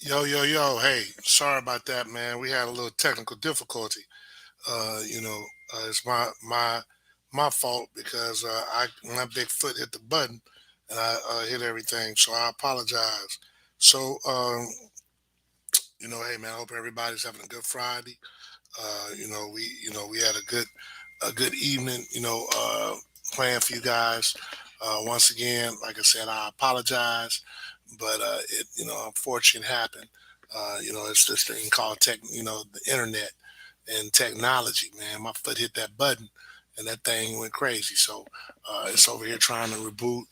Yo, yo, yo. Hey, sorry about that, man. We had a little technical difficulty. It's my fault because my big foot hit the button and I hit everything. So I apologize. So, hey, man. I hope everybody's having a good Friday. We had a good evening. Playing for you guys. Once again, like I said, I apologize, but it unfortunately happened. It's this thing called the internet and technology, man. My foot hit that button and that thing went crazy. So it's over here trying to reboot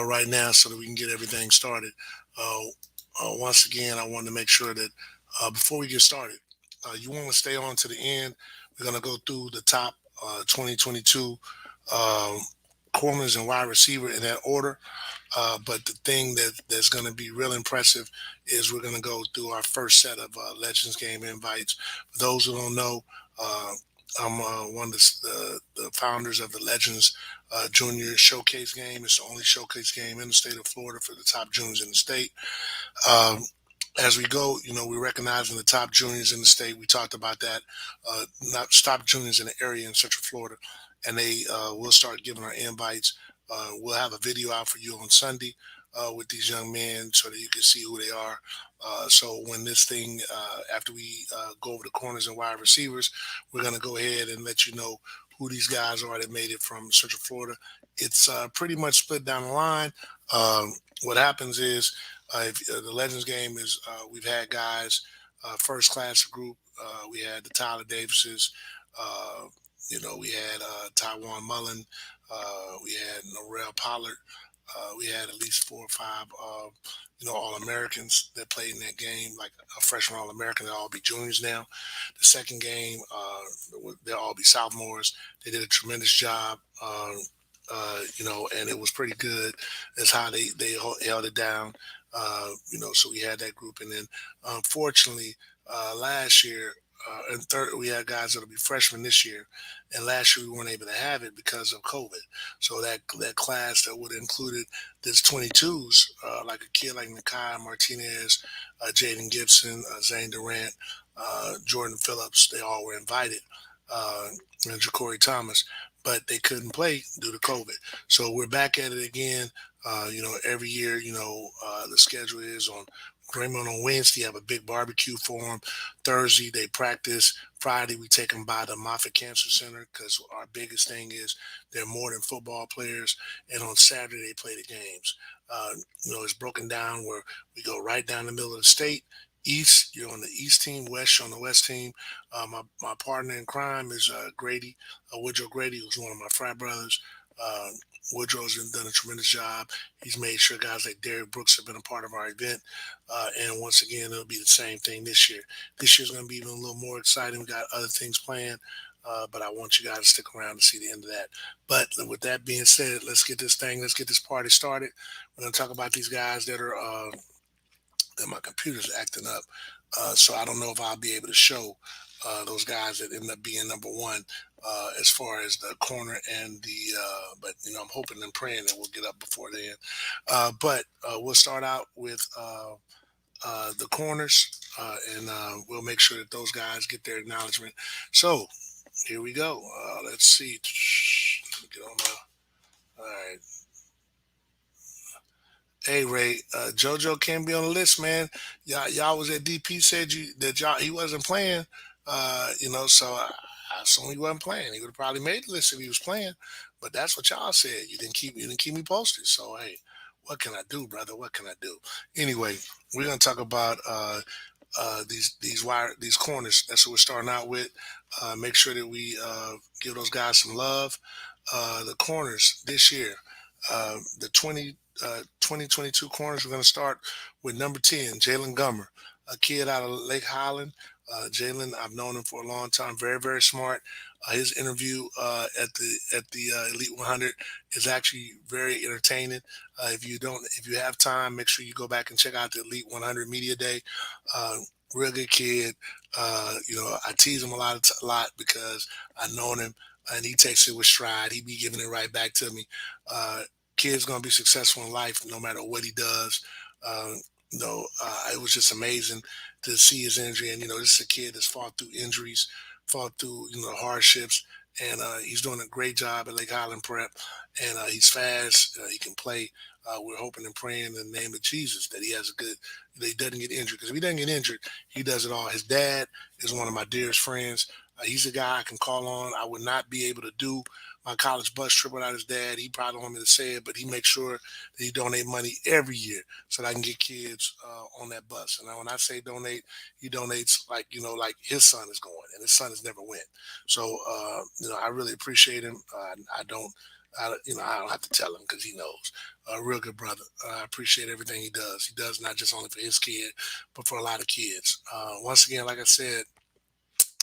right now so that we can get everything started. Uh, Once again, I wanted to make sure that before we get started, you want to stay on to the end. We're going to go through the top 2022 um, corners and wide receiver in that order. But the thing that's going to be real impressive is we're going to go through our first set of Legends Game invites. For those who don't know, uh, I'm one of the founders of the Legends Junior Showcase Game. It's the only showcase game in the state of Florida for the top juniors in the state. Um, as we go, we're recognizing the top juniors in the state. We talked about that, not top juniors in the area in Central Florida, and they will start giving our invites. We'll have a video out for you on Sunday with these young men so that you can see who they are. So when this thing, after we go over the corners and wide receivers, we're going to go ahead and let you know who these guys are that made it from Central Florida. It's pretty much split down the line. What happens is the Legends game is we've had guys first class group. We had the Tyler Davises. Uh, we had Taiwan Mullen. We had Norrell Pollard. We had at least 4 or 5, All Americans that played in that game, like a freshman All American. They'll all be juniors now. The second game, they'll all be sophomores. They did a tremendous job. And it was pretty good as how they held it down. So we had that group, and then unfortunately, last year and third, we had guys that'll be freshmen this year, and last year we weren't able to have it because of COVID. So that class that would have included this 22s, like a kid like Nakai Martinez, Jaden Gibson, Zane Durant, Jordan Phillips, they all were invited, uh, and Ja'Cory Thomas, but they couldn't play due to COVID. So we're back at it again. Every year, the schedule is on Raymond on Wednesday, have a big barbecue for them. Thursday, they practice. Friday, we take them by the Moffitt Cancer Center because our biggest thing is they're more than football players. And on Saturday, they play the games. It's broken down where we go right down the middle of the state. East, you're on the East team. West, you're on the West team. My partner in crime is Grady, Woodrow Grady, who's one of my frat brothers. Uh, Woodrow's done a tremendous job. He's made sure guys like Derek Brooks have been a part of our event. And once again, it'll be the same thing this year. This year's going to be even a little more exciting. We got other things planned, but I want you guys to stick around to see the end of that. But with that being said, let's get this party started. We're going to talk about these guys that my computer's acting up. So I don't know if I'll be able to show those guys that end up being number one as far as the corner and but I'm hoping and praying that we'll get up before then. But we'll start out with the corners, and we'll make sure that those guys get their acknowledgement. So here we go. Let's see. Let me get on my. All right. Hey Ray, JoJo can't be on the list, man. Y'all was at DP said you that y'all he wasn't playing. So I assume he wasn't playing. He would have probably made the list if he was playing. But that's what y'all said. You didn't keep me posted. So hey, what can I do, brother? What can I do? Anyway, we're gonna talk about these corners. That's what we're starting out with. Make sure that we give those guys some love. The corners this year, the 2022 corners. We're going to start with number 10, Jalen Gummer, a kid out of Lake Highland. Jalen, I've known him for a long time. Very, very smart. His interview at the Elite 100 is actually very entertaining. If you have time, make sure you go back and check out the Elite 100 Media Day. Uh, Real good kid. I tease him a lot because I known him, and he takes it with stride. He be giving it right back to me. Uh, Kid's gonna be successful in life no matter what he does. Uh, It was just amazing to see his injury. And this is a kid that's fought through injuries, fought through hardships, and he's doing a great job at Lake Highland Prep. And he's fast. He can play. We're hoping and praying in the name of Jesus that he has a good. That he doesn't get injured, because if he doesn't get injured, he does it all. His dad is one of my dearest friends. He's a guy I can call on. I would not be able to do my college bus trip without his dad. He probably don't want me to say it, but he makes sure that he donate money every year so that I can get kids on that bus. And now when I say donate, he donates like like his son is going, and his son has never went. So I really appreciate him. I don't. I don't have to tell him because he knows. A real good brother. I appreciate everything he does. He does not just only for his kid, but for a lot of kids. Once again, like I said,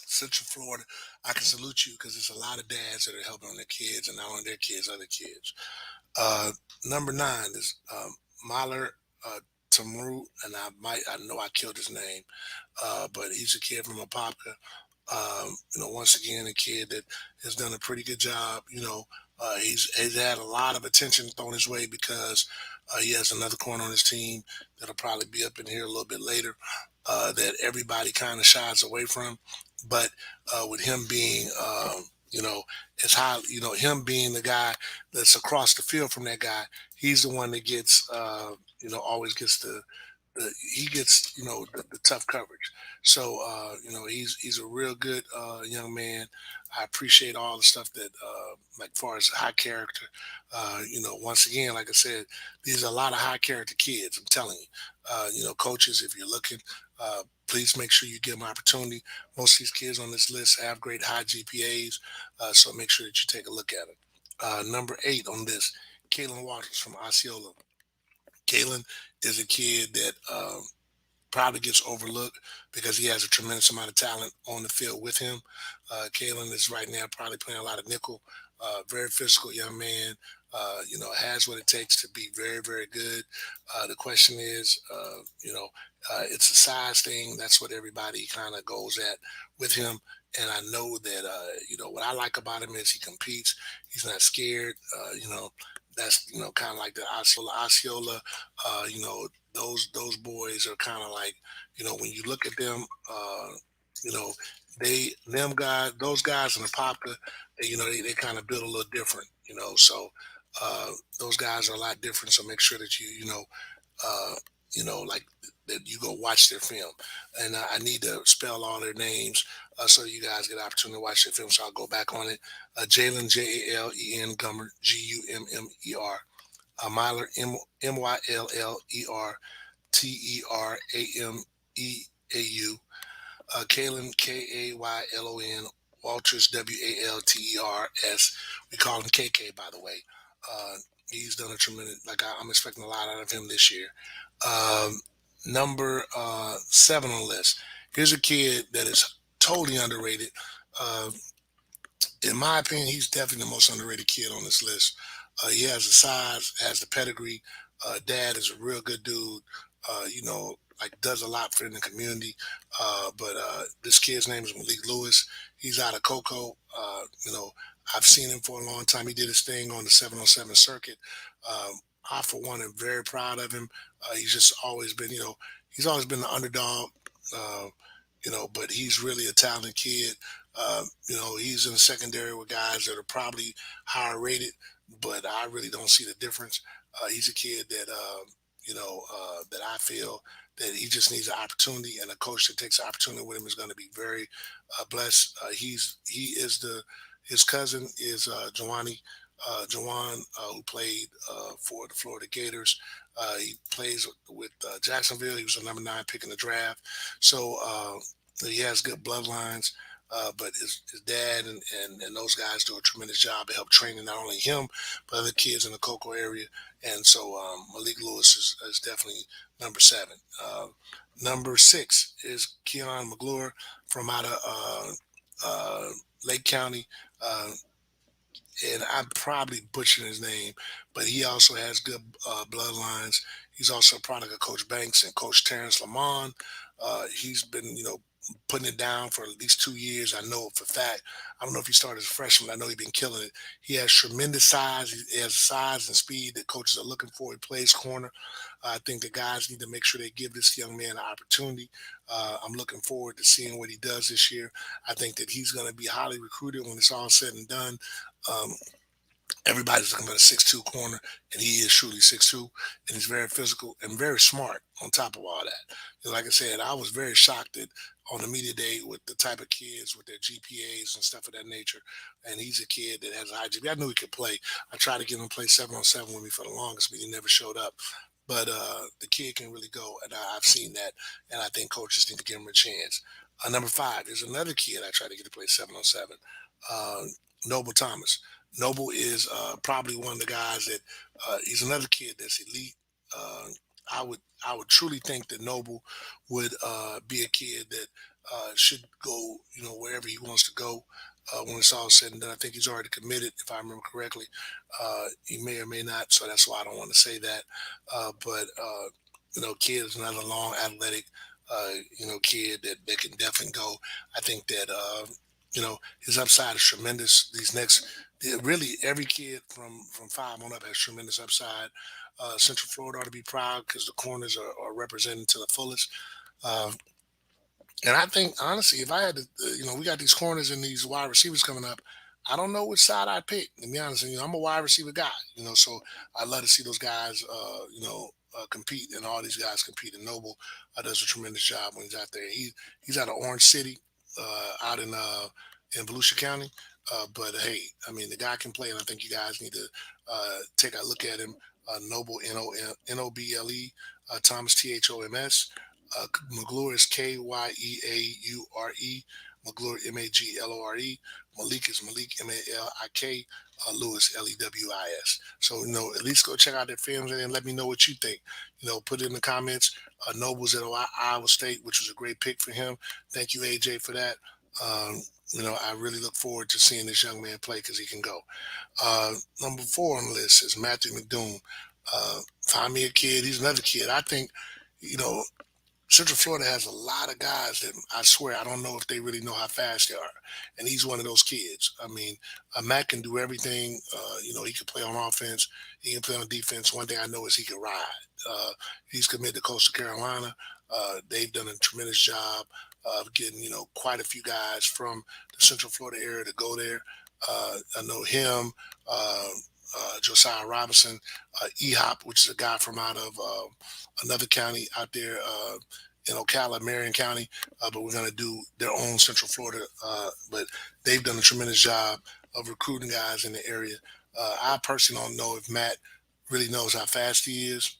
Central Florida, I can salute you because there's a lot of dads that are helping on their kids, and not only their kids, other kids. Uh, Number 9 is Mahler Tamru, and I know I killed his name, but he's a kid from Apopka. Once again, a kid that has done a pretty good job. He's had a lot of attention thrown his way because he has another corner on his team that'll probably be up in here a little bit later. That everybody kind of shies away from, but with him being, as high, him being the guy that's across the field from that guy, he's the one that gets, always gets he gets the tough coverage. So he's a real good young man. I appreciate all the stuff that like far as high character. Once again, like I said, these are a lot of high character kids. I'm telling you. Coaches, if you're looking, please make sure you give them opportunity. Most of these kids on this list have great high GPAs, so make sure that you take a look at it. Number 8 on this, Kalen Waters from Osceola. Kalen is a kid that probably gets overlooked because he has a tremendous amount of talent on the field with him. Kalen is right now probably playing a lot of nickel. Very physical young man. Has what it takes to be very, very good. The question is, it's a size thing. That's what everybody kind of goes at with him. And I know that, what I like about him is he competes. He's not scared. That's, kind of like the Osceola, those boys are kind of like, when you look at them, you know, those guys in the Popka, they kind of build a little different, so those guys are a lot different. So make sure that uh, like that you go watch their film. And I need to spell all their names so you guys get an opportunity to watch their film. So I'll go back on it. Jalen, Jalen Gummer, Gummer. Myler, MylerTerrameu. Kalen, Kaylon, Walters, Walters. We call him KK, by the way. Uh, he's done a tremendous, I'm expecting a lot out of him this year. Um, Number 7 on the list. Here's a kid that is totally underrated. Uh, in my opinion, he's definitely the most underrated kid on this list. He has the size, has the pedigree. Dad is a real good dude. Does a lot for in the community. But this kid's name is Malik Lewis. He's out of Cocoa. I've seen him for a long time. He did his thing on the 707 circuit. I, for one, am very proud of him. He's just always been, he's always been the underdog. Uh, but he's really a talented kid. He's in the secondary with guys that are probably higher rated, but I really don't see the difference. He's a kid that, that I feel that he just needs an opportunity, and a coach that takes the opportunity with him is going to be very blessed. He is his cousin is Jawan, who played for the Florida Gators. He plays with Jacksonville. He was a number 9 pick in the draft. So he has good bloodlines. But his dad and those guys do a tremendous job of help training not only him, but other kids in the Cocoa area. And so Malik Lewis is definitely number 7. Number 6 is Keon Mcgluer from out of Lake County. Uh, and I'm probably butchering his name, but he also has good bloodlines. He's also a product of Coach Banks and Coach Terrence Lamont. He's been, putting it down for at least 2 years. I know for a fact. I don't know if he started as a freshman. I know he's been killing it. He has tremendous size. He has size and speed that coaches are looking for. He plays corner. I think the guys need to make sure they give this young man an opportunity. I'm looking forward to seeing what he does this year. I think that he's going to be highly recruited when it's all said and done. Um, Everybody's looking at a 6'2" corner, and he is truly 6'2", and he's very physical and very smart on top of all that. Like I said, I was very shocked at on the media day with the type of kids with their GPAs and stuff of that nature. And he's a kid that has a high GPA. I knew he could play. I tried to get him to play 7-on-7 with me for the longest, but he never showed up. But the kid can really go, and I've seen that, and I think coaches need to give him a chance. Number 5, there's another kid I tried to get to play 7-on-7, uh, Noble Thomas. Noble is probably one of the guys that he's another kid that's elite. Uh, I would truly think that Noble would be a kid that should go, wherever he wants to go when it's all said and done. I think he's already committed, if I remember correctly. He may or may not, so that's why I don't want to say that. But kid is another long, athletic, kid that can definitely go. I think that his upside is tremendous. Really every kid from 5 on up has tremendous upside. Central Florida ought to be proud because the corners are represented to the fullest. Uh, and I think honestly, if I had to, we got these corners and these wide receivers coming up. I don't know which side I'd pick. To be honest, I'm a wide receiver guy. So I'd love to see those guys, compete, and all these guys compete. And Noble does a tremendous job when he's out there. He's out of Orange City, out in Volusia County. But hey, I mean, the guy can play, and I think you guys need to take a look at him. Noble, Noble, Thomas, Thoms. Mcgluer is Kyeaure. Mcgluer, Maglore. Malik is Malik, Malik. Lewis, Lewis. So, at least go check out their films and then let me know what you think. Put it in the comments. Noble's at Iowa State, which was a great pick for him. Thank you, AJ, for that. Um, I really look forward to seeing this young man play because he can go. Number 4 on the list is Matthew Mcdoom. Find me a kid. He's another kid. I think, you know, Central Florida has a lot of guys that I swear I don't know if they really know how fast they are, and he's one of those kids. I mean, Matt can do everything. He can play on offense, he can play on defense. One thing I know is he can ride. He's committed to Coastal Carolina. They've done a tremendous job of getting quite a few guys from the Central Florida area to go there. I know him. Josiah Robinson, EHOP, which is a guy from out of another county out there in Ocala, Marion County, but we're going to do their own Central Florida. But they've done a tremendous job of recruiting guys in the area. I personally don't know if Matt really knows how fast he is.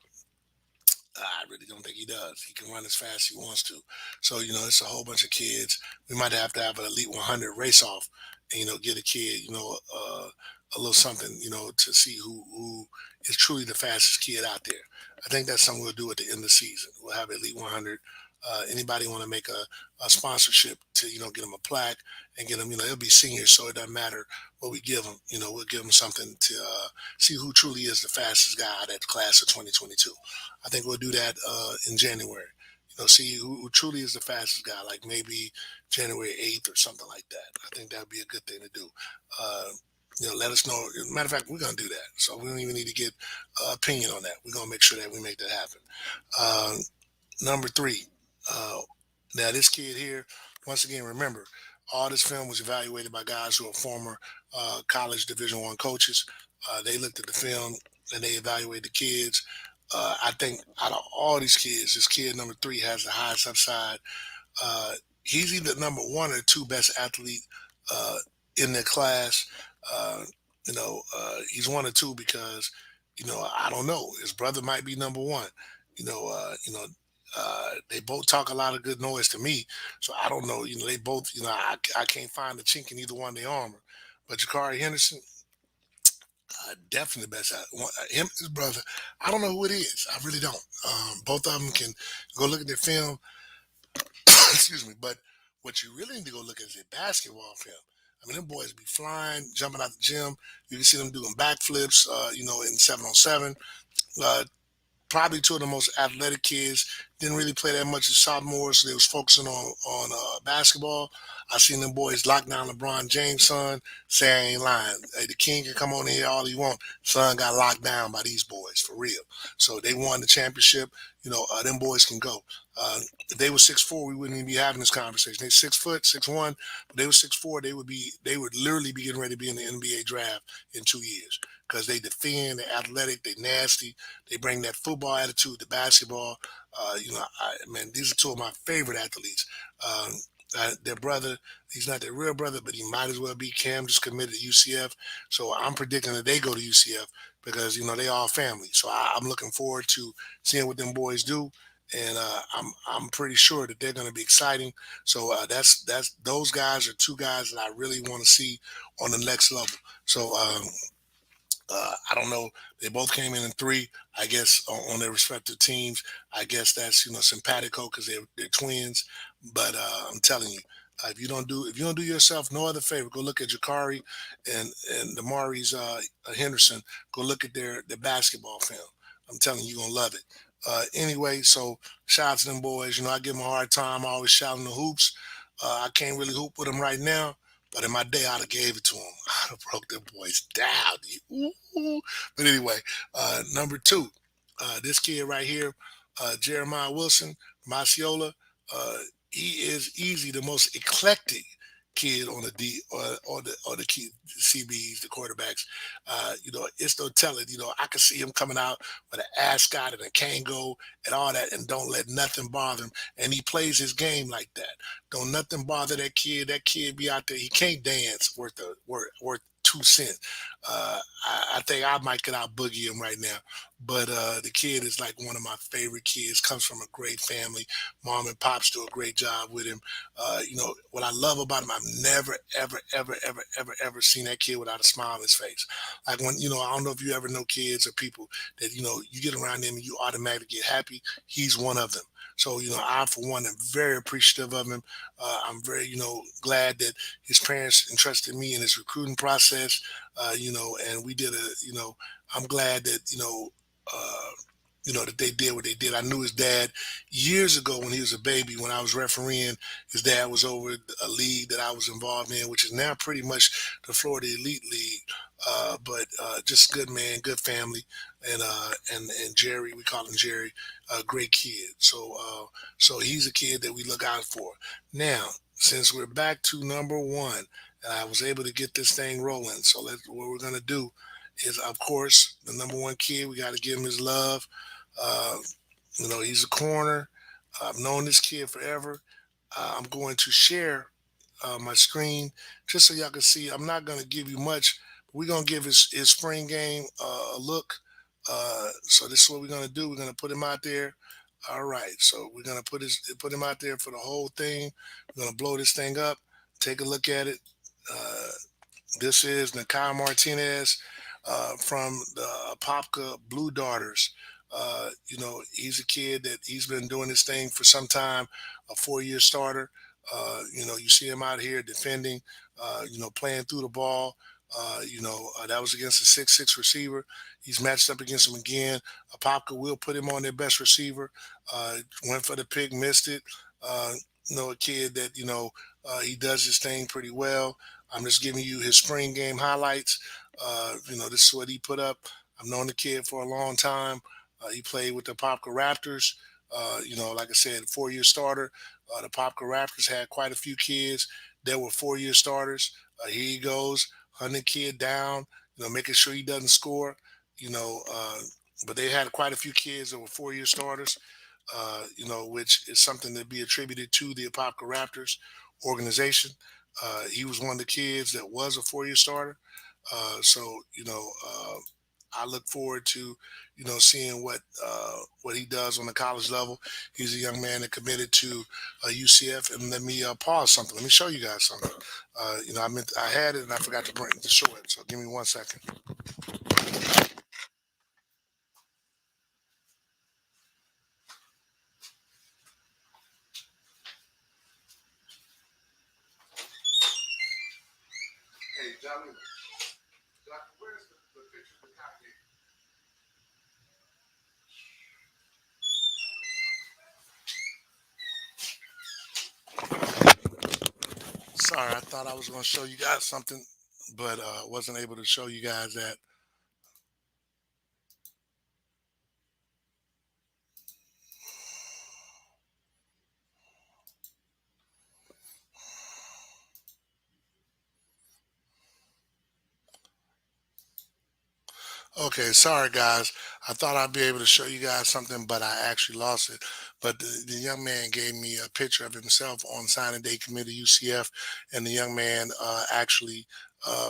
I really don't think he does. He can run as fast as he wants to. So, it's a whole bunch of kids. We might have to have an Elite 100 race off and, get a kid, a little something, to see who is truly the fastest kid out there. I think that's something we'll do at the end of the season. We'll have Elite 100. Anybody want to make a sponsorship to, get them a plaque and get them, it'll be seniors, so it doesn't matter what we give them. We'll give them something to see who truly is the fastest guy out of the class of 2022. I think we'll do that in January. See who truly is the fastest guy, like maybe January 8th or something like that. I think that would be a good thing to do. Let us know. Matter of fact, we're going to do that. So we don't even need to get opinion on that. We're going to make sure that we make that happen. Number 3. Now, this kid here, once again, remember, all this film was evaluated by guys who are former college Division I coaches. They looked at the film and they evaluated the kids. I think out of all these kids, this kid number 3 has the highest upside. He's either number 1 or 2 best athlete in the class. He's 1 or 2 because, I don't know. His brother might be number 1. They both talk a lot of good noise to me. So I don't know. They both, I can't find the chink in either one of their armor. But Jakari Henderson, definitely the best. Him, his brother, I don't know who it is. I really don't. Both of them can go look at their film. Excuse me. But what you really need to go look at is their basketball film. I mean, them boys be flying, jumping out the gym. You can see them doing backflips, in 7-on-7. probably two of the most athletic kids. Didn't really play that much as sophomores, so they was focusing on basketball. I seen them boys lock down LeBron James' son. Say I ain't lying. Hey, the king can come on in here all he want. Son got locked down by these boys for real. So they won the championship. Them boys can go. If they were 6'4", we wouldn't even be having this conversation. They 6 foot, 6'1", but they were 6'4". They would literally be getting ready to be in the NBA draft in 2 years because they defend, they're athletic, they nasty, they bring that football attitude to basketball. Man, these are two of my favorite athletes. Um, their brother, he's not their real brother, but he might as well be. Cam just committed to UCF, so I'm predicting that they go to UCF because they all family. So I'm looking forward to seeing what them boys do, and I'm pretty sure that they're going to be exciting. So that's those guys are two guys that I really want to see on the next level. So I don't know. They both came in three, I guess, on their respective teams. I guess that's simpatico because they're twins. But I'm telling you, if you don't do yourself no other favor, go look at Jakari and Damari's Henderson. Go look at their basketball film. I'm telling you, you're gonna love it. Anyway, so shout out to them boys. I give them a hard time. I always shouting the hoops. I can't really hoop with them right now. But in my day, I'd have gave it to him. I'd have broke them boys down. Ooh. But anyway, number two, this kid right here, Jeremiah Wilson, Maciola, uh, he is easy the most eclectic kid on the D or the key CBs, the quarterbacks. It's no telling. I can see him coming out with an ascot and a Kango and all that, and don't let nothing bother him. And he plays his game like that. Don't nothing bother that kid. That kid be out there. He can't dance worth 2 cents. I think I might get out boogie him right now. But the kid is like one of my favorite kids. Comes from a great family. Mom and pops do a great job with him. What I love about him, I've never, ever, ever, ever, ever, ever seen that kid without a smile on his face. Like when I don't know if you ever know kids or people that you get around them and you automatically get happy. He's one of them. So, I, for one, am very appreciative of him. I'm very, glad that his parents entrusted me in his recruiting process, and we did I'm glad that, that they did what they did. I knew his dad years ago when he was a baby, when I was refereeing. His dad was over a league that I was involved in, which is now pretty much the Florida Elite League. But just good man, good family, and Jerry, we call him Jerry, great kid. So he's a kid that we look out for. Now, since we're back to number one, and I was able to get this thing rolling, so what we're gonna do is, of course, the number one kid. We got to give him his love. Uh, he's a corner. I've known this kid forever. I'm going to share my screen just so y'all can see. I'm not going to give you much. We're going to give his spring game a look. So this is what we're going to do. We're going to put him out there. All right. So we're going to put him out there for the whole thing. We're going to blow this thing up. Take a look at it. Uh, this is Nakai Martinez from the Apopka Blue Darters. He's a kid that he's been doing this thing for some time, a 4-year starter. You see him out here defending, playing through the ball. That was against a 6'6" receiver. He's matched up against him again. Apopka will put him on their best receiver. Went for the pick, missed it. A kid that, he does his thing pretty well. I'm just giving you his spring game highlights. This is what he put up. I've known the kid for a long time. He played with the Popka Raptors. Like I said, 4-year starter. The Popka Raptors had quite a few kids that were 4-year starters. Here he goes, hunting kid down, making sure he doesn't score. But they had quite a few kids that were 4-year starters. Which is something to be attributed to the Apopka Raptors organization. He was one of the kids that was a 4-year starter. I look forward to, seeing what he does on the college level. He's a young man that committed to UCF. And let me pause something. Let me show you guys something. I had it and I forgot to show it. So give me 1 second. Hey, Johnny, where's the picture of the copy? Sorry, I thought I was going to show you guys something, but wasn't able to show you guys that. Okay, sorry guys. I thought I'd be able to show you guys something, but I actually lost it. But the young man gave me a picture of himself on signing day committee UCF, and the young man actually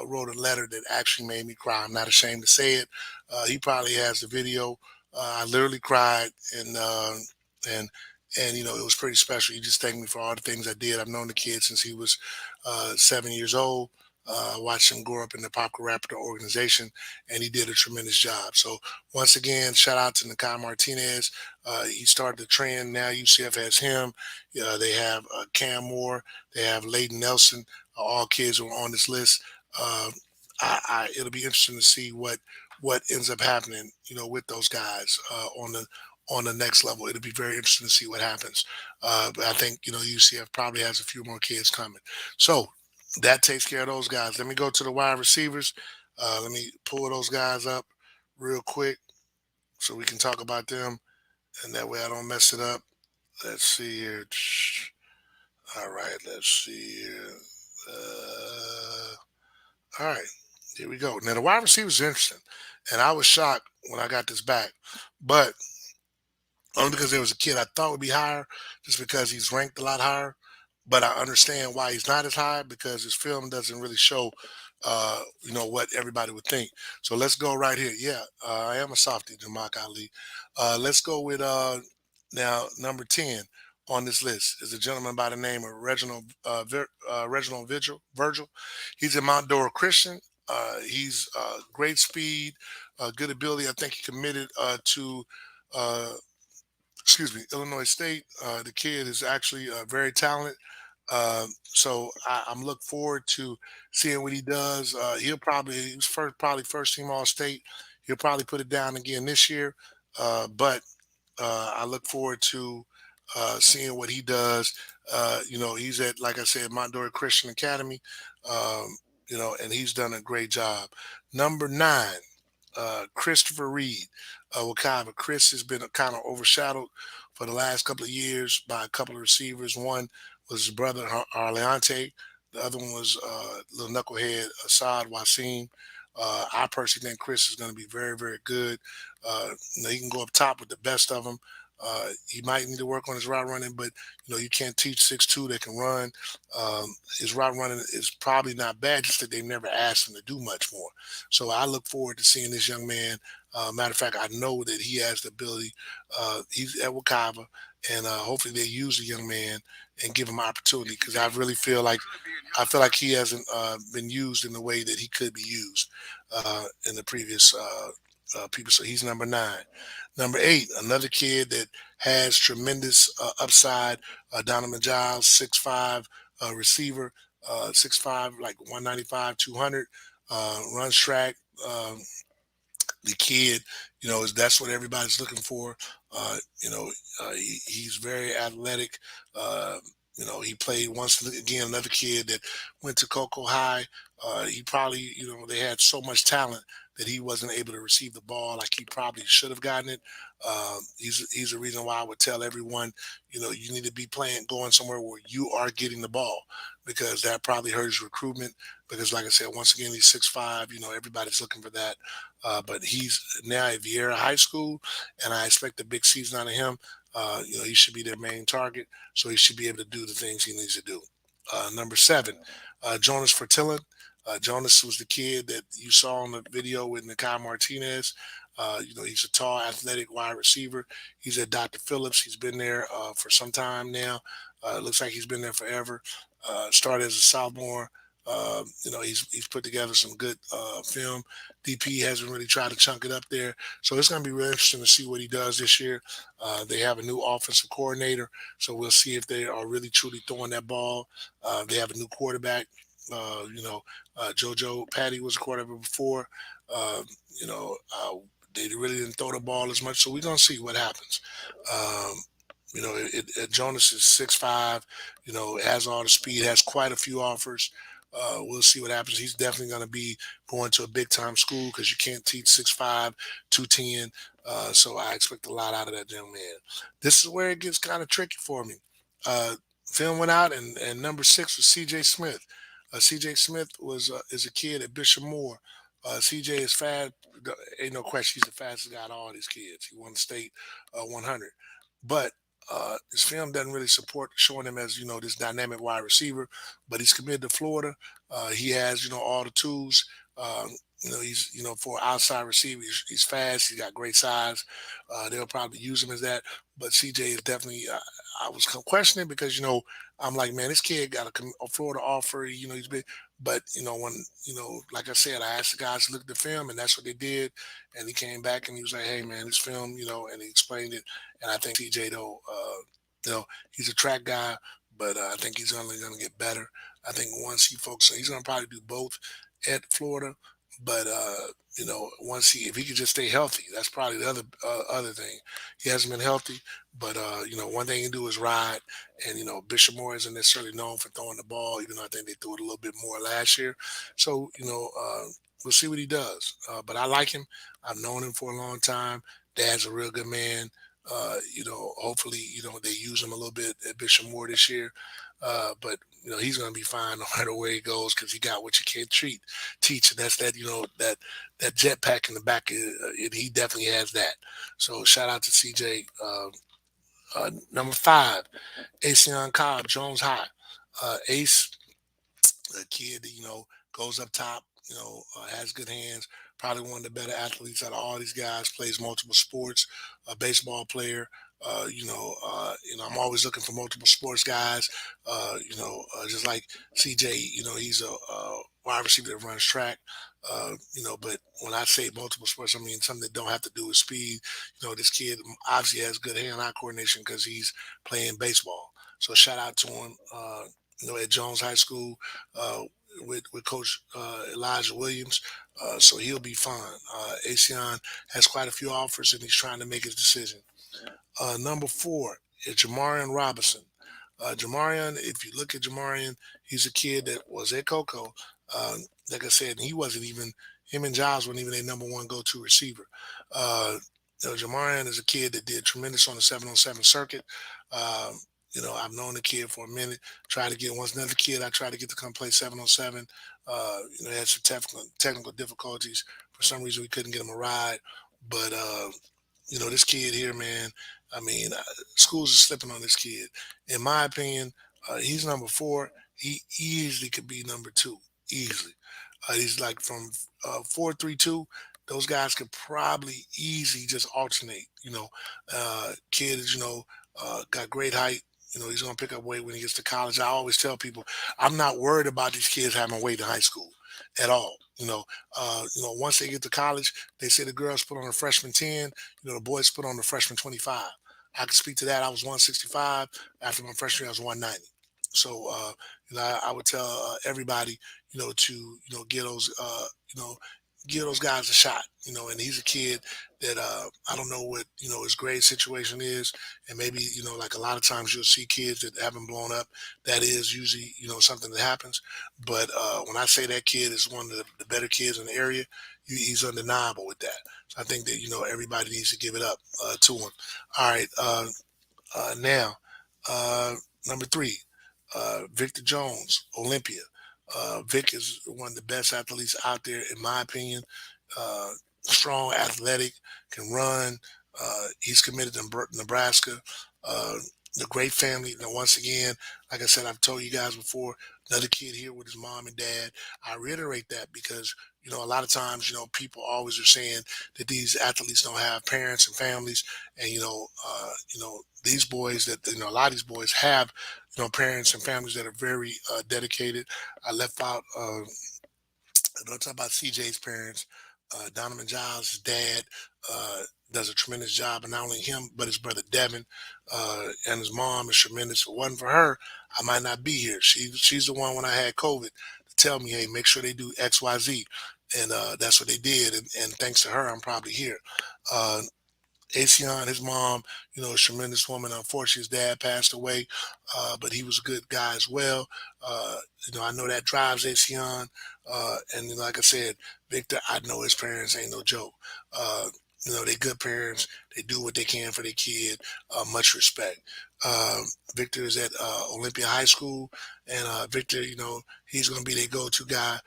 wrote a letter that actually made me cry. I'm not ashamed to say it. He probably has the video. I literally cried, and and it was pretty special. He just thanked me for all the things I did. I've known the kid since he was 7 years old. I watched him grow up in the Poplar Raptor organization, and he did a tremendous job. So once again, shout out to Nakai Martinez. He started the trend. Now UCF has him. They have Cam Moore. They have Layden Nelson. All kids are on this list. Uh, it'll be interesting to see what ends up happening. With those guys on the next level. It'll be very interesting to see what happens. But I think UCF probably has a few more kids coming. So that takes care of those guys. Let me go to the wide receivers. Let me pull those guys up real quick so we can talk about them, and that way I don't mess it up. Let's see here. All right, let's see here. All right, here we go. Now the wide receivers is interesting, and I was shocked when I got this back, but only because there was a kid I thought would be higher, just because he's ranked a lot higher. But I understand why he's not as high because his film doesn't really show, what everybody would think. So let's go right here. Yeah, I am a softie, Jamak Ali. Let's go with now number 10 on this list is a gentleman by the name of Reginald Virgil. He's a Mount Dora Christian. He's great speed, good ability. I think he committed to. Uh, Illinois State. The kid is actually very talented. So I'm looking forward to seeing what he does. He was probably first team All State. He'll probably put it down again this year. But I look forward to seeing what he does. He's at, like I said, Montoya Christian Academy. And he's done a great job. Number 9, Christopher Reed, Wakava. Chris has been kind of overshadowed for the last couple of years by a couple of receivers. One was his brother Arleante. The other one was little knucklehead Assad Wasim. I personally think Chris is going to be very, very good. He can go up top with the best of them. He might need to work on his route running, but you can't teach 6'2" that can run. His route running is probably not bad, just that they've never asked him to do much more. So I look forward to seeing this young man. Matter of fact, I know that he has the ability. He's at Wakava, and hopefully they use the young man and give him opportunity because I feel like he hasn't been used in the way that he could be used in the previous people. So he's number 9. Number 8, another kid that has tremendous upside. Donna Mcgill, 6'5" receiver, 6'5", like 195, 200, runs track. The kid, that's what everybody's looking for. He's very athletic. He played once again, another kid that went to Cocoa High. He probably, they had so much talent that he wasn't able to receive the ball like he probably should have gotten it. He's a reason why I would tell everyone, you need to be going somewhere where you are getting the ball because that probably hurts recruitment. Because, like I said, once again, he's 6'5". Everybody's looking for that. But he's now at Vieira High School, and I expect a big season out of him. He should be their main target, so he should be able to do the things he needs to do. Number 7, Jonas Fertillon. Jonas was the kid that you saw in the video with Nakai Martinez. He's a tall, athletic wide receiver. He's at Dr. Phillips. He's been there for some time now. It looks like he's been there forever. Started as a sophomore. He's put together some good film. DP hasn't really tried to chunk it up there, so it's going to be really interesting to see what he does this year. They have a new offensive coordinator, so we'll see if they are really truly throwing that ball. They have a new quarterback. Jojo Patty was a quarterback before. Uh, they really didn't throw the ball as much, so we're going to see what happens. Um, Jonas is 6'5", has all the speed, has quite a few offers. We'll see what happens. He's definitely going to be going to a big time school because you can't teach 6'5", 210. So I expect a lot out of that young man. This is where it gets kind of tricky for me. Uh, Film went out, and number 6 was C.J. Smith. C.J. Smith is a kid at Bishop Moore. CJ is fast. Ain't no question. He's the fastest guy out of all these kids. He won the state 100. But his film doesn't really support showing him as this dynamic wide receiver. But he's committed to Florida. He has all the tools. Um, he's for an outside receiver. He's fast. He's got great size. They'll probably use him as that. But CJ is definitely. I was questioning because I'm like, man, this kid got a Florida offer. He's big. But when like I said, I asked the guys to look at the film, and that's what they did. And he came back and he was like, "Hey, man, this film, and he explained it. And I think CJ though, he's a track guy, but I think he's only going to get better. I think once he focuses, he's going to probably do both at Florida. But once if he could just stay healthy, that's probably the other thing. He hasn't been healthy, but one thing he can do is ride. And Bishop Moore isn't necessarily known for throwing the ball, even though I think they threw it a little bit more last year. So we'll see what he does. But I like him. I've known him for a long time. Dad's a real good man. Hopefully, they use him a little bit at Bishop Moore this year. But he's going to be fine no matter where he goes because he got what you can't teach, and that's that jetpack in the back, and he definitely has that. So shout out to CJ. Number 5, Asean Cobb, Jones High. Ace, a kid that goes up top, has good hands. Probably one of the better athletes out of all these guys. Plays multiple sports. A baseball player. I'm always looking for multiple sports guys. Just like CJ. He's a wide receiver that runs track. But when I say multiple sports, I mean something that don't have to do with speed. This kid obviously has good hand-eye coordination because he's playing baseball. So shout out to him. At Jones High School with Coach Elijah Williams. So he'll be fine. Asean has quite a few offers and he's trying to make his decision. Number 4 is Jamarian Robinson. Jamarian, if you look at Jamarian, he's a kid that was at Coco. Uh, like I said, he wasn't even, him and Giles weren't even their number one go to receiver. Uh, Jamarian is a kid that did tremendous on the 7-on-7 circuit. Um, I've known the kid for a minute. Tried to get once another kid I tried to get to come play 7-on-7. Had some technical difficulties. For some reason, we couldn't get him a ride. But this kid here, man. I mean, schools are slipping on this kid. In my opinion, he's number 4. He easily could be number 2, easily. He's like from 4-3-2. Those guys could probably easily just alternate. Kid is got great height. He's gonna pick up weight when he gets to college. I always tell people I'm not worried about these kids having weight in high school at all. Once they get to college, they say the girls put on a freshman 10. The boys put on the freshman 25. I can speak to that. I was 165. After my freshman year, I was 190. So, I would tell everybody, to, give those guys a shot, and he's a kid that I don't know what, his grade situation is. And maybe, like a lot of times you'll see kids that haven't blown up. That is usually, something that happens. But when I say that kid is one of the better kids in the area, he's undeniable with that. So I think that, everybody needs to give it up to him. All right. Now, uh, number 3, Victor Jones, Olympia. Vic is one of the best athletes out there, in my opinion. Strong, athletic, can run. He's committed to Nebraska. Uh, the great family. Now, once again, like I said, I've told you guys before, another kid here with his mom and dad. I reiterate that because, a lot of times, people always are saying that these athletes don't have parents and families. And, these boys that, a lot of these boys have, parents and families that are very dedicated. I left out, I don't talk about CJ's parents. Donna Mcgill's dad does a tremendous job, and not only him, but his brother Devin and his mom is tremendous. If it wasn't for her, I might not be here. She's the one when I had COVID to tell me, hey, make sure they do X, Y, Z, and that's what they did. And thanks to her, I'm probably here. Uh, Asean, his mom, a tremendous woman. Unfortunately, his dad passed away, but he was a good guy as well. Uh, I know that drives Asean. And like I said, Victor, I know his parents ain't no joke. Uh, they good parents. They do what they can for their kid. Much respect. Uh, Victor is at Olympia High School, and Victor, he's going to be their go-to guy.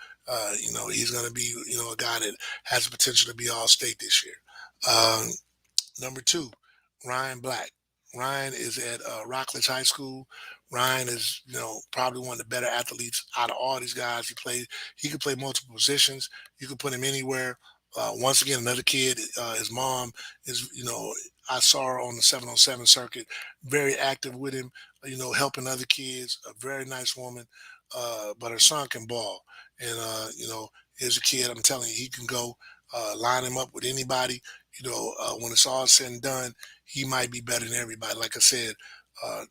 He's going to be, a guy that has the potential to be all state this year. Um, Number two, Ryan Black. Ryan is at Rockledge High School. Ryan is, probably one of the better athletes out of all these guys. He could play multiple positions. You could put him anywhere. Once again, another kid. His mom is, I saw her on the 707 circuit, very active with him. Helping other kids. A very nice woman. But her son can ball, and here's a kid. I'm telling you, he can go. Line him up with anybody. When it's all said and done, he might be better than everybody. Like I said, uh,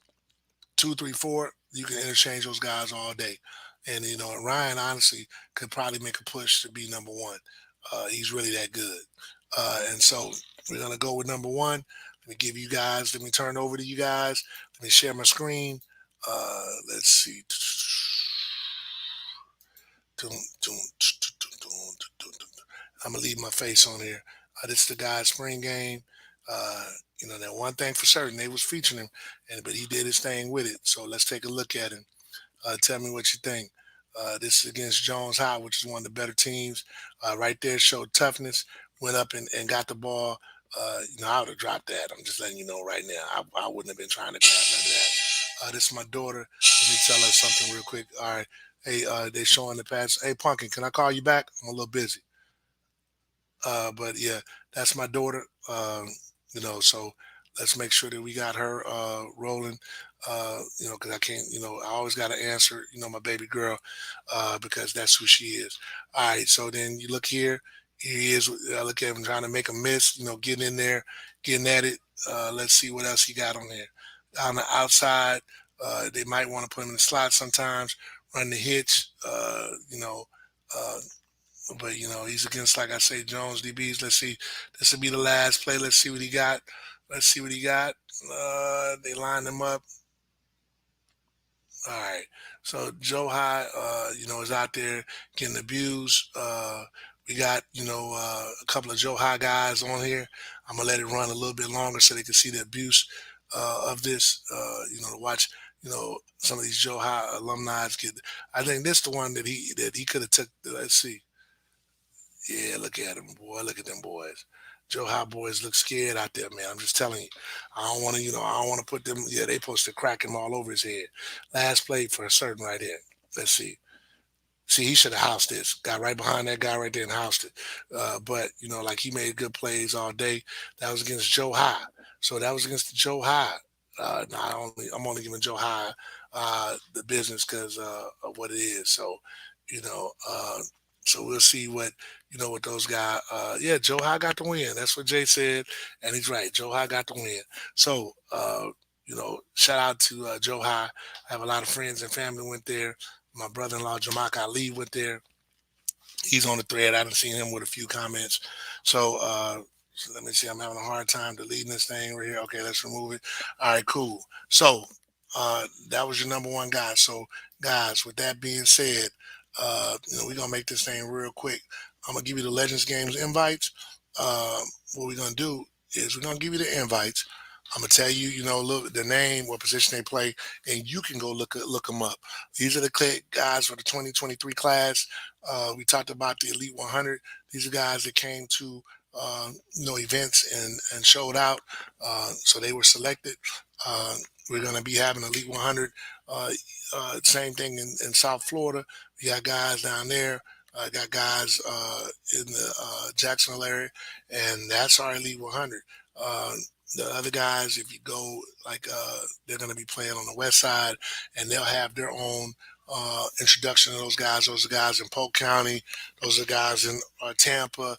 two, three, four, you can interchange those guys all day. And Ryan honestly could probably make a push to be number one. He's really that good. And so we're gonna go with number one. Let me turn over to you guys. Let me share my screen. Let's see. I'm gonna leave my face on here. This is the guy's spring game. Uh, that one thing for certain, they was featuring him, but he did his thing with it. So let's take a look at him. Tell me what you think. This is against Jones High, which is one of the better teams. Right there, showed toughness. Went up and got the ball. I would have dropped that. I'm just letting you know right now. I wouldn't have been trying to grab none of that. This is my daughter. Let me tell her something real quick. All right. Hey, they showing the pass. Hey, Pumpkin, can I call you back? I'm a little busy. But yeah, that's my daughter. So let's make sure that we got her rolling. Because I can't, I always got to answer, my baby girl, because that's who she is. All right, so then you look here. He is. I look at him trying to make a miss. Getting in there, getting at it. Let's see what else he got on there. On the outside, they might want to put him in the slot sometimes. Run the hitch. Uh, but he's against, like I say, Jones DBs. Let's see. This will be the last play. Let's see what he got. Let's see what he got. They lined him up. All right. So Joe High, is out there getting abused. We got, a couple of Joe High guys on here. I'm gonna let it run a little bit longer so they can see the abuse of this. To watch, some of these Joe High alumni get. I think this the one that he could have took. Let's see. Yeah, look at them, boy. Look at them boys. Joe High boys look scared out there, man. I'm just telling you. I don't want to, I don't want to put them. Yeah, they supposed to crack him all over his head. Last play for a certain right here. Let's see. See, he should have housed this. Got right behind that guy right there and housed it. But like he made good plays all day. That was against Joe High. So that was against Joe High. I'm only giving Joe High the business because of what it is. So, you know, uh, so we'll see what those guys. Yeah, Joe High got the win. That's what Jay said, and he's right. Joe High got the win. So, shout out to Joe High. I have a lot of friends and family went there. My brother-in-law Jamak Ali went there. He's on the thread. I didn't see him with a few comments. So let me see. I'm having a hard time deleting this thing right here. Okay, let's remove it. All right, cool. So that was your number one guy. So guys, with that being said, we're gonna make this thing real quick. I'm gonna give you the Legends Games invites. Uh, what we're gonna do is we're gonna give you the invites. I'm gonna tell you, look the name, what position they play, and you can go look them up. These are the guys for the 2023 class. We talked about the Elite 100. These are guys that came to events and showed out. So they were selected. Uh, we're going to be having Elite 100. Same thing in South Florida. We got guys down there. Got guys in the Jacksonville area, and that's our Elite 100. Uh, the other guys, if you go, they're going to be playing on the west side, and they'll have their own introduction to those guys. Those are guys in Polk County. Those are guys in Tampa,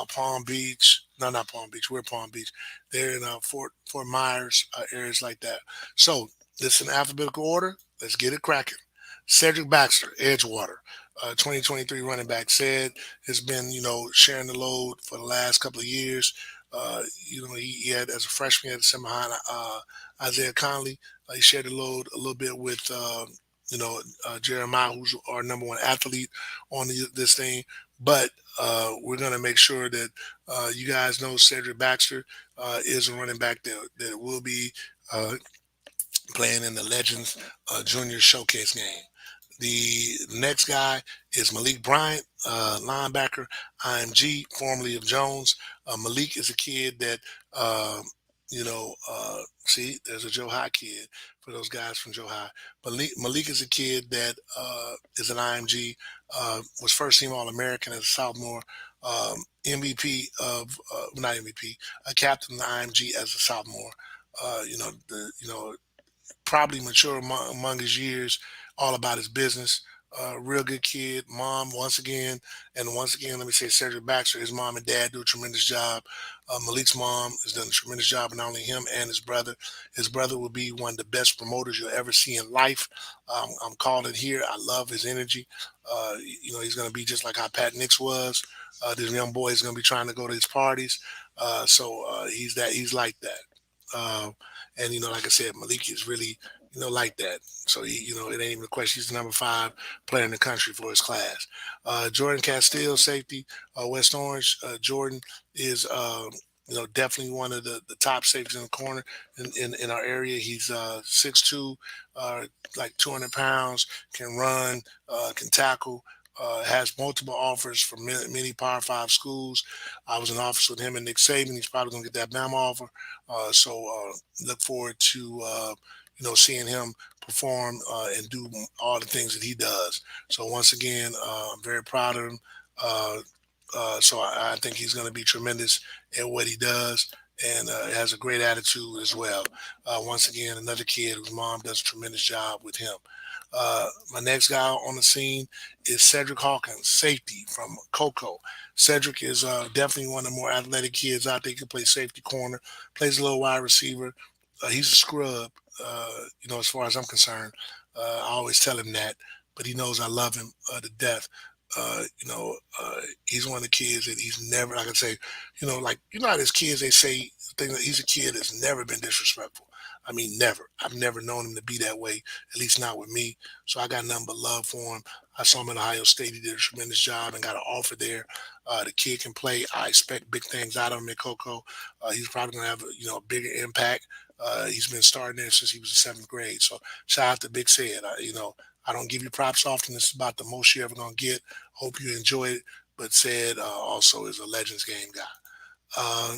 Palm Beach. No, not Palm Beach. We're Palm Beach. They're in Fort Myers, areas like that. So this is in alphabetical order. Let's get it cracking. Cedric Baxter, Edgewater. 2023 running back said has been, sharing the load for the last couple of years. He had as a freshman, he had to sit behind Isaiah Conley. He shared the load a little bit with Jeremiah, who's our number one athlete on this thing. But we're going to make sure that you guys know Cedric Baxter is a running back that will be uh, playing in the Legends Junior Showcase game. The next guy is Malik Bryant, linebacker, IMG, formerly of Jones. Malik is a kid that, see, there's a Joe High kid for those guys from Joe High. Malik is a kid that is an IMG, was first team All American as a sophomore, MVP not MVP, a captain of the IMG as a sophomore. Probably mature among his years, all about his business. Real good kid. Mom, once again, let me say Cedric Baxter, his mom and dad do a tremendous job. Malik's mom has done a tremendous job, and not only him and his brother. His brother will be one of the best promoters you'll ever see in life. I'm calling it here. I love his energy. He's going to be just like how Pat Nix was. This young boy is going to be trying to go to his parties. He's like that. Uh, and like I said, Malik is really like that. So it ain't even a question. He's the number 5 player in the country for his class. Jordan Castillo, safety, West Orange. Jordan is definitely one of the top safeties in the corner in our area. He's 6'2", like 200 pounds, can run, can tackle. Has multiple offers from many Power 5 schools. I was in office with him and Nick Saban. He's probably going to get that Bama offer. Look forward to seeing him perform and do all the things that he does. So once again, I'm very proud of him. Uh, I think he's going to be tremendous at what he does and has a great attitude as well. Once again, another kid whose mom does a tremendous job with him. My next guy on the scene is Cedric Hawkins, safety from Coco. Cedric is definitely one of the more athletic kids out there. He can play safety corner, plays a little wide receiver. He's a scrub, as far as I'm concerned. I always tell him that, but he knows I love him to death. He's one of the kids that he's never, like I say, how there's kids, they say things that he's a kid that's never been disrespectful. I mean, never. I've never known him to be that way, at least not with me. So I got nothing but love for him. I saw him at Ohio State. He did a tremendous job and got an offer there. The kid can play. I expect big things out of him at Coco. He's probably going to have a bigger impact. He's been starting there since he was in 7th grade. So shout out to Big Said. I don't give you props often. This is about the most you're ever going to get. Hope you enjoy it. But Said also is a Legends game guy. Uh,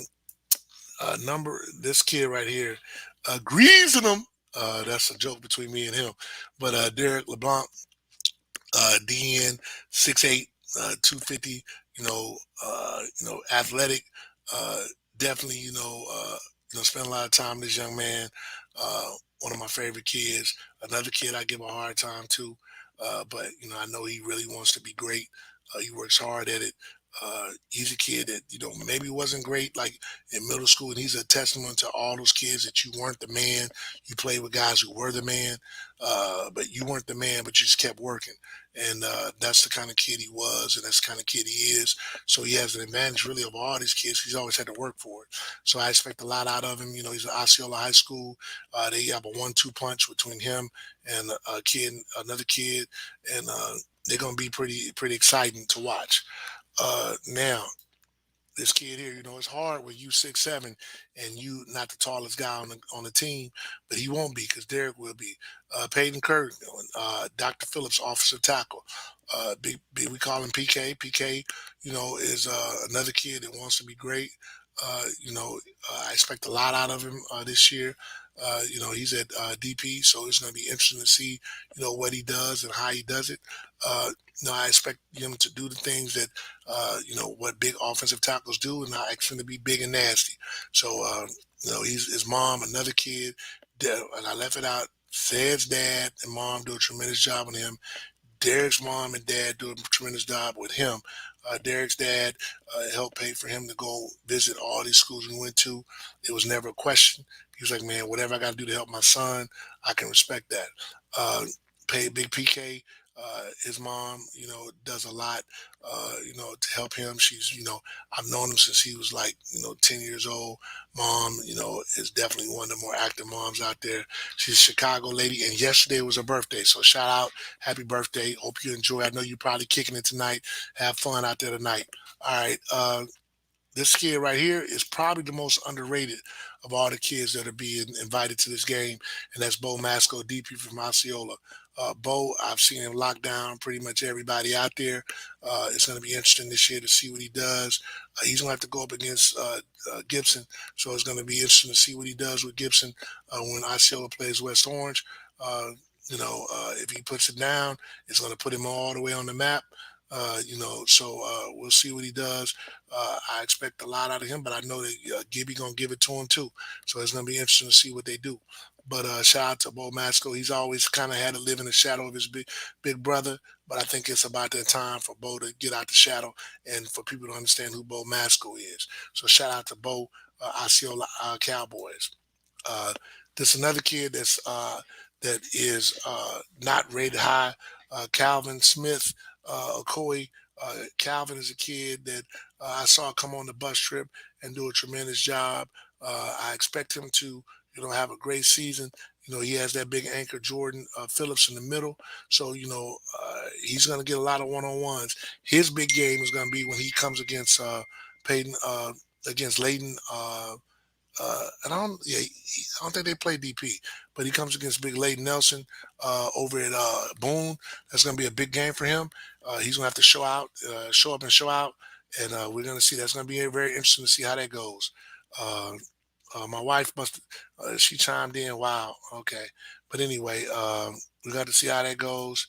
this kid right here, greasing him. That's a joke between me and him. But Derek LeBlanc, DN, 6'8", 250. Athletic. Uh, Definitely, spend a lot of time with this young man. One of my favorite kids. Another kid I give a hard time to, but I know he really wants to be great. He works hard at it. He's a kid that maybe wasn't great like in middle school, and he's a testament to all those kids that you weren't the man. You played with guys who were the man, but you weren't the man, but you just kept working. And that's the kind of kid he was, and that's the kind of kid he is. So he has an advantage really of all these kids. He's always had to work for it. So I expect a lot out of him. He's at Osceola High School. They have a 1-2 punch between him and another kid, and they're going to be pretty exciting to watch. Now, this kid here, it's hard when you 6'7" and you not the tallest guy on the team, but he won't be because Derek will be. Peyton Kirk, Dr. Phillips, offensive tackle. We call him PK. PK, is another kid that wants to be great. I expect a lot out of him this year. He's at DP, so it's going to be interesting to see, what he does and how he does it. I expect him to do the things that, what big offensive tackles do, and I expect him to be big and nasty. So, he's his mom, another kid, and I left it out. Said's dad and mom do a tremendous job on him. Derek's mom and dad do a tremendous job with him. Derek's dad helped pay for him to go visit all these schools we went to. It was never a question. He was like, man, whatever I got to do to help my son, I can respect that. Pay Big PK. His mom, does a lot, to help him. She's, I've known him since he was like, 10 years old. Mom, is definitely one of the more active moms out there. She's a Chicago lady, and yesterday was her birthday. So shout out, happy birthday. Hope you enjoy. I know you're probably kicking it tonight. Have fun out there tonight. All right. This kid right here is probably the most underrated of all the kids that are being invited to this game, and that's Beau Masco Dp from Osceola. Beau, I've seen him lock down pretty much everybody out there. It's going to be interesting this year to see what he does. He's going to have to go up against Gibson, so it's going to be interesting to see what he does with Gibson when Osceola plays West Orange. Uh, if he puts it down, it's going to put him all the way on the map. So we'll see what he does. I expect a lot out of him, but I know that Gibby gonna give it to him too. So it's gonna be interesting to see what they do. But shout out to Beau Masco. He's always kind of had to live in the shadow of his big brother. But I think it's about that time for Beau to get out the shadow and for people to understand who Beau Masco is. So shout out to Beau, Osceola Cowboys. Uh, this another kid that is not rated high. Calvin Smith, Okoye. Calvin is a kid that I saw come on the bus trip and do a tremendous job. I expect him to, have a great season. He has that big anchor, Jordan Phillips, in the middle. So, he's going to get a lot of one-on-ones. His big game is going to be when he comes against Peyton, against Layden. And I don't think they play DP, but he comes against Big Lady Nelson over at Boone. That's going to be a big game for him. He's going to have to show up and show out, and we're going to see. That's going to be very interesting to see how that goes. Uh, my wife she chimed in. Wow, okay, but anyway, we got to see how that goes.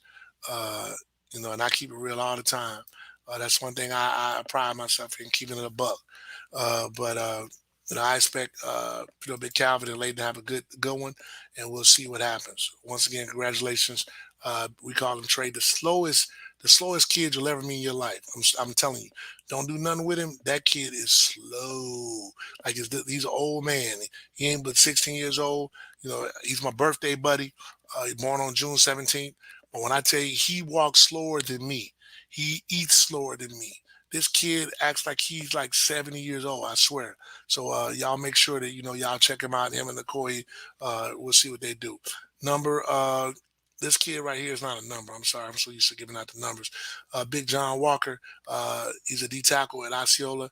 Uh, and I keep it real all the time. That's one thing I pride myself in, keeping it a buck. But I expect Big Calvin and Layden to have a good one, and we'll see what happens. Once again, congratulations. We call him Trey, the slowest kid you'll ever meet in your life. I'm telling you, don't do nothing with him. That kid is slow. Like he's an old man. He ain't but 16 years old. He's my birthday buddy. He's born on June 17th. But when I tell you, he walks slower than me. He eats slower than me. This kid acts like he's like 70 years old, I swear. So y'all make sure that y'all check him out. Him and Okoye, we'll see what they do. Number this kid right here is not a number. I'm sorry, I'm so used to giving out the numbers. Big John Walker, he's a D tackle at Osceola.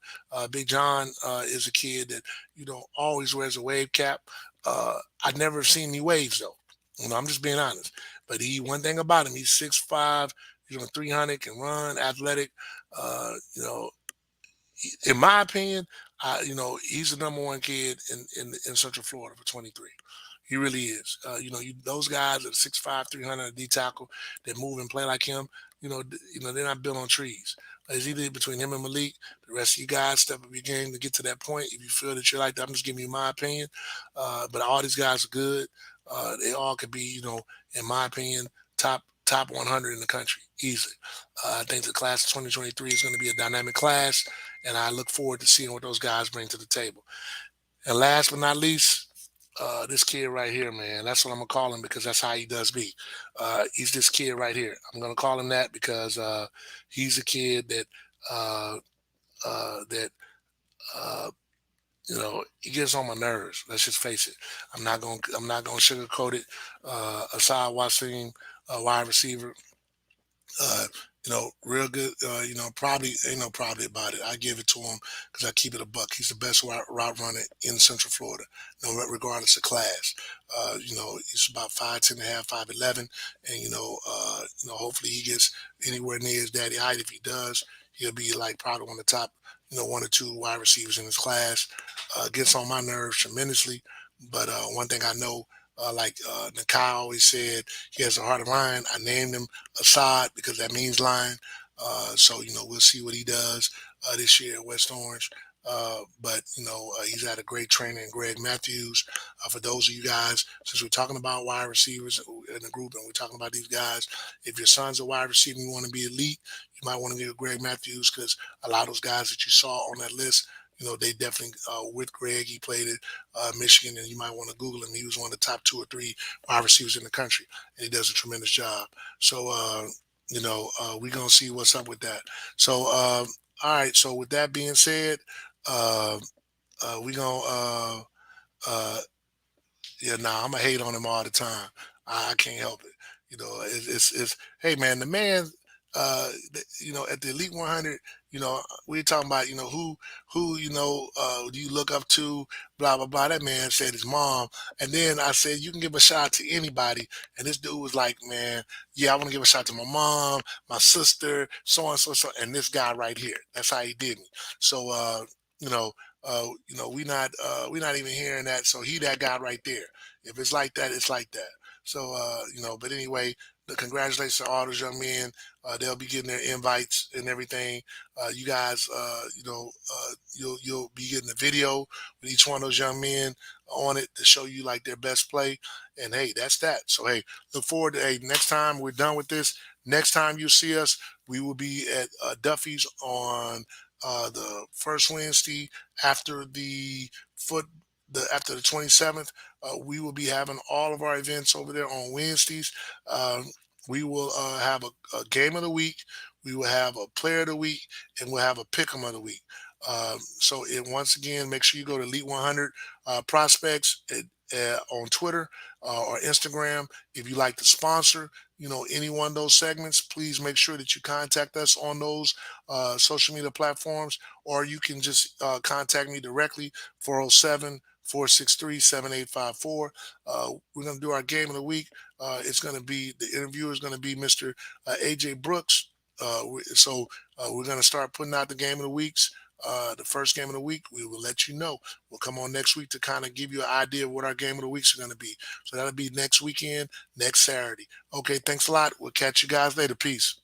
Big John is a kid that always wears a wave cap. I've never seen any waves though. I'm just being honest. But one thing about him, he's 6'5", 300, can run, athletic. Uh, you know, in my opinion, he's the number one kid in Central Florida for 23. He really is. Those guys at 6'5", 300 D tackle that move and play like him. They're not built on trees. It's either between him and Malik. The rest of you guys step up your game to get to that point. If you feel that you're like that, I'm just giving you my opinion. But all these guys are good. They all could be, in my opinion, top 100 in the country easily. I think the class of 2023 is going to be a dynamic class, and I look forward to seeing what those guys bring to the table. And last but not least, this kid right here, man. That's what I'm gonna call him because that's how he does me. He's this kid right here. I'm gonna call him that because he's a kid that uh, he gets on my nerves. Let's just face it. I'm not gonna sugarcoat it. Asad Wasim, wide receiver, uh, real good. Probably ain't no probably about it. I give it to him because I keep it a buck. He's the best route runner in Central Florida, regardless of class. He's about 5'10" and a half, 5'11", and hopefully he gets anywhere near his daddy height. If he does, he'll be like probably one of the top, one or two wide receivers in his class. Gets on my nerves tremendously, but one thing I know. Like Nakai always said, he has a heart of lion. I named him Assad because that means lion. So we'll see what he does this year at West Orange. But he's had a great trainer in Greg Matthews. For those of you guys, since we're talking about wide receivers in the group and we're talking about these guys, if your son's a wide receiver and you want to be elite, you might want to get Greg Matthews because a lot of those guys that you saw on that list, they definitely with Greg, he played at Michigan, and you might want to Google him. He was one of the top two or three wide receivers in the country, and he does a tremendous job. So we're gonna see what's up with that. So, all right. So with that being said, uh, we gonna uh, yeah, nah, I'm gonna hate on him all the time. I can't help it. It's hey man, the man, at the Elite 100, we're talking about, who, do you look up to, blah blah blah. That man said his mom, and then I said you can give a shot to anybody, and this dude was like, man, yeah, I want to give a shot to my mom, my sister, so on, so and this guy right here. That's how he did me. So, you know. We not even hearing that. So he that guy right there. If it's like that, it's like that. So, but anyway, the congratulations to all those young men. They'll be getting their invites and everything. You guys, you'll be getting a video with each one of those young men on it to show you like their best play. And hey, that's that. So hey, look forward to hey next time we're done with this. Next time you see us, we will be at Duffy's on the first Wednesday after the foot after the 27th. We will be having all of our events over there on Wednesdays. Um, we will have a game of the week. We will have a player of the week, and we'll have a pick'em of the week. Once again, make sure you go to Elite 100 Prospects on Twitter or Instagram. If you like to sponsor, any one of those segments, please make sure that you contact us on those social media platforms, or you can just contact me directly 407-463-7854. We're going to do our game of the week. It's going to be the interviewer is going to be Mr. AJ Brooks. We're going to start putting out the game of the weeks. The first game of the week, we will let you know. We'll come on next week to kind of give you an idea of what our game of the weeks are going to be. So that'll be next weekend, next Saturday. Okay, thanks a lot. We'll catch you guys later. Peace.